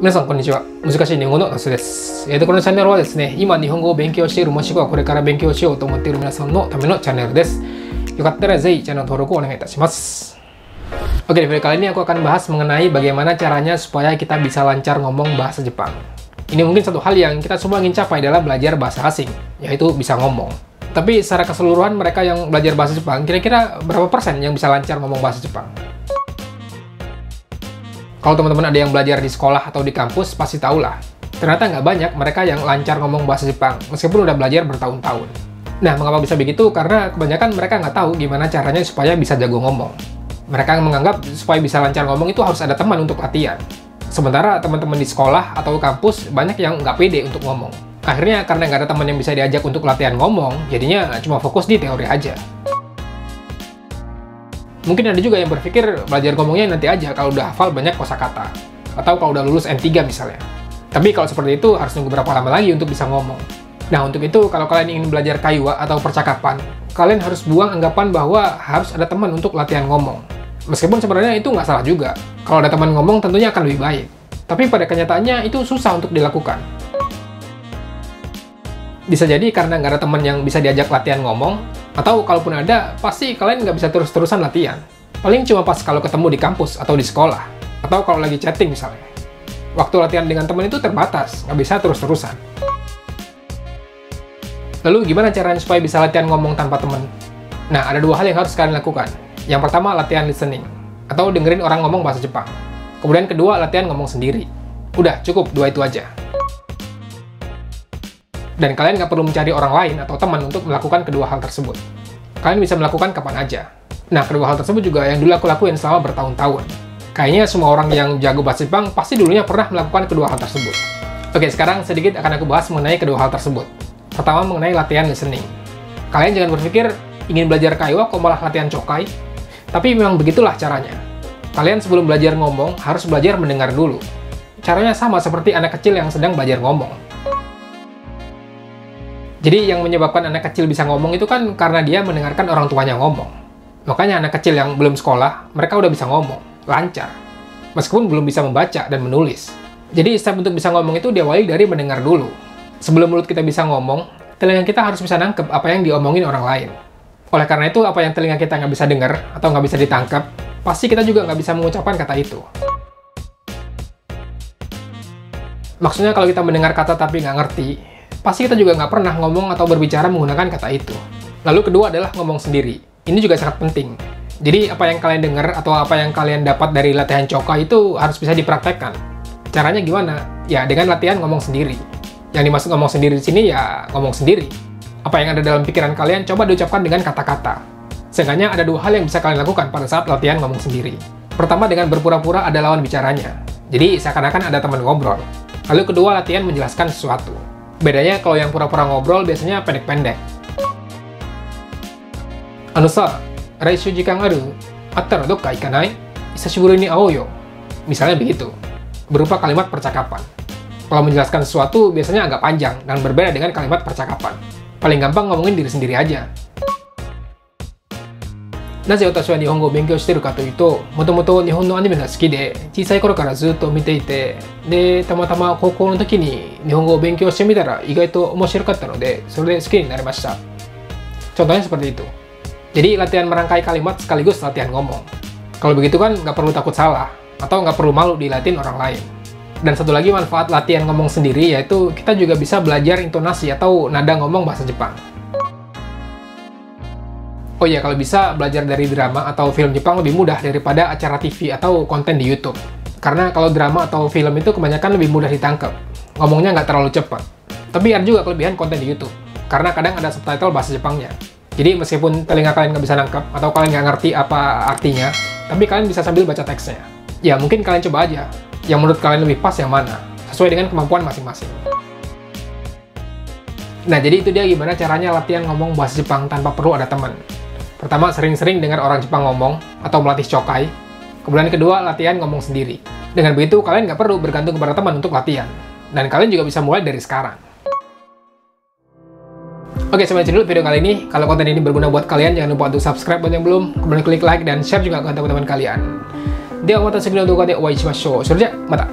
皆さんこんにちは。難しい日本語の那須です。このチャンネルはですね、今日本語を勉強している、もしくはこれから勉強しようと思っている皆さんのためのチャンネルです。よかったらぜひチャンネル登録をお願いいたします。Oke, di video kali ini aku akan bahas mengenai bagaimana caranya supaya kita bisa lancar ngomong bahasa Jepang. Ini mungkin satu hal yang kita semua ingin capai dalam belajar bahasa asing, yaitu bisa ngomong. Tapi secara keseluruhan mereka yang belajar bahasa Jepang, kira-kira berapa persen yang bisa lancar ngomong bahasa Jepang? Kalau teman-teman ada yang belajar di sekolah atau di kampus, pasti tahulah. Ternyata nggak banyak mereka yang lancar ngomong bahasa Jepang, meskipun udah belajar bertahun-tahun. Nah, mengapa bisa begitu? Karena kebanyakan mereka nggak tahu gimana caranya supaya bisa jago ngomong. Mereka menganggap supaya bisa lancar ngomong itu harus ada teman untuk latihan. Sementara teman-teman di sekolah atau kampus banyak yang nggak pede untuk ngomong. Akhirnya karena nggak ada teman yang bisa diajak untuk latihan ngomong, jadinya cuma fokus di teori aja. Mungkin ada juga yang berpikir belajar ngomongnya nanti aja kalau udah hafal banyak kosakata. Atau kalau udah lulus N3 misalnya. Tapi kalau seperti itu harus nunggu berapa lama lagi untuk bisa ngomong. Nah, untuk itu kalau kalian ingin belajar kaiwa atau percakapan, kalian harus buang anggapan bahwa harus ada teman untuk latihan ngomong. Meskipun sebenarnya itu nggak salah juga. Kalau ada teman ngomong tentunya akan lebih baik. Tapi pada kenyataannya itu susah untuk dilakukan. Bisa jadi karena nggak ada teman yang bisa diajak latihan ngomong, atau kalaupun ada, pasti kalian nggak bisa terus-terusan latihan. Paling cuma pas kalau ketemu di kampus atau di sekolah, atau kalau lagi chatting misalnya. Waktu latihan dengan teman itu terbatas, nggak bisa terus-terusan. Lalu gimana caranya supaya bisa latihan ngomong tanpa teman? Nah, ada dua hal yang harus kalian lakukan. Yang pertama, latihan listening, atau dengerin orang ngomong bahasa Jepang. Kemudian kedua, latihan ngomong sendiri. Udah, cukup dua itu aja. Dan kalian nggak perlu mencari orang lain atau teman untuk melakukan kedua hal tersebut. Kalian bisa melakukan kapan aja. Nah, kedua hal tersebut juga yang dulu aku lakuin selama bertahun-tahun. Kayaknya semua orang yang jago bahasa Jepang pasti dulunya pernah melakukan kedua hal tersebut. Oke, sekarang sedikit akan aku bahas mengenai kedua hal tersebut. Pertama, mengenai latihan listening. Kalian jangan berpikir ingin belajar kaiwa kok malah latihan chokai. Tapi memang begitulah caranya. Kalian sebelum belajar ngomong harus belajar mendengar dulu. Caranya sama seperti anak kecil yang sedang belajar ngomong. Jadi yang menyebabkan anak kecil bisa ngomong itu kan karena dia mendengarkan orang tuanya ngomong. Makanya anak kecil yang belum sekolah, mereka udah bisa ngomong, lancar. Meskipun belum bisa membaca dan menulis. Jadi step untuk bisa ngomong itu diawali dari mendengar dulu. Sebelum mulut kita bisa ngomong, telinga kita harus bisa nangkep apa yang diomongin orang lain. Oleh karena itu, apa yang telinga kita nggak bisa dengar atau nggak bisa ditangkap, pasti kita juga nggak bisa mengucapkan kata itu. Maksudnya kalau kita mendengar kata tapi nggak ngerti, pasti kita juga nggak pernah ngomong atau berbicara menggunakan kata itu. Lalu kedua adalah ngomong sendiri. Ini juga sangat penting. Jadi apa yang kalian dengar atau apa yang kalian dapat dari latihan choka itu harus bisa dipraktekkan. Caranya gimana? Ya dengan latihan ngomong sendiri. Yang dimaksud ngomong sendiri di sini ya ngomong sendiri. Apa yang ada dalam pikiran kalian coba diucapkan dengan kata-kata. Seenggaknya ada dua hal yang bisa kalian lakukan pada saat latihan ngomong sendiri. Pertama dengan berpura-pura ada lawan bicaranya. Jadi seakan-akan ada teman ngobrol. Lalu kedua latihan menjelaskan sesuatu. Bedanya kalau yang pura-pura ngobrol biasanya pendek-pendek. Sa, raishu jikan aru, attara dokka ikanai? Isashiburi ni ao yo. Misalnya begitu. Berupa kalimat percakapan. Kalau menjelaskan sesuatu biasanya agak panjang dan berbeda dengan kalimat percakapan. Paling gampang ngomongin diri sendiri aja. Naze watashi wa nihongo o benkyou shiteru ka toいうと、もともと日本のアニメが好きで、小さい頃からずっと見ていて、で、たまたま高校の時に日本語を勉強してみたら意外と面白かったので、それで好きになりました。Contohnya seperti itu. Jadi latihan merangkai kalimat sekaligus latihan ngomong. Kalau begitu kan nggak perlu takut salah, atau nggak perlu malu dilatih orang lain. Dan satu lagi manfaat latihan ngomong sendiri yaitu kita juga bisa belajar intonasi atau nada ngomong bahasa Jepang. Oh iya, kalau bisa belajar dari drama atau film Jepang lebih mudah daripada acara TV atau konten di YouTube. Karena kalau drama atau film itu kebanyakan lebih mudah ditangkap. Ngomongnya nggak terlalu cepat. Tapi ada juga kelebihan konten di YouTube. Karena kadang ada subtitle bahasa Jepangnya. Jadi meskipun telinga kalian nggak bisa nangkep atau kalian nggak ngerti apa artinya, tapi kalian bisa sambil baca teksnya. Ya mungkin kalian coba aja. Yang menurut kalian lebih pas yang mana, sesuai dengan kemampuan masing-masing. Nah, jadi itu dia gimana caranya latihan ngomong bahasa Jepang tanpa perlu ada teman. Pertama, sering-sering dengar orang Jepang ngomong, atau melatih chokai. Kemudian kedua, latihan ngomong sendiri. Dengan begitu, kalian nggak perlu bergantung kepada teman untuk latihan. Dan kalian juga bisa mulai dari sekarang. Oke, sampai dulu video kali ini. Kalau konten ini berguna buat kalian, jangan lupa untuk subscribe buat yang belum. Kemudian klik like dan share juga ke teman-teman kalian. ではまた次の動画でお会いしましょう。それじゃ、また。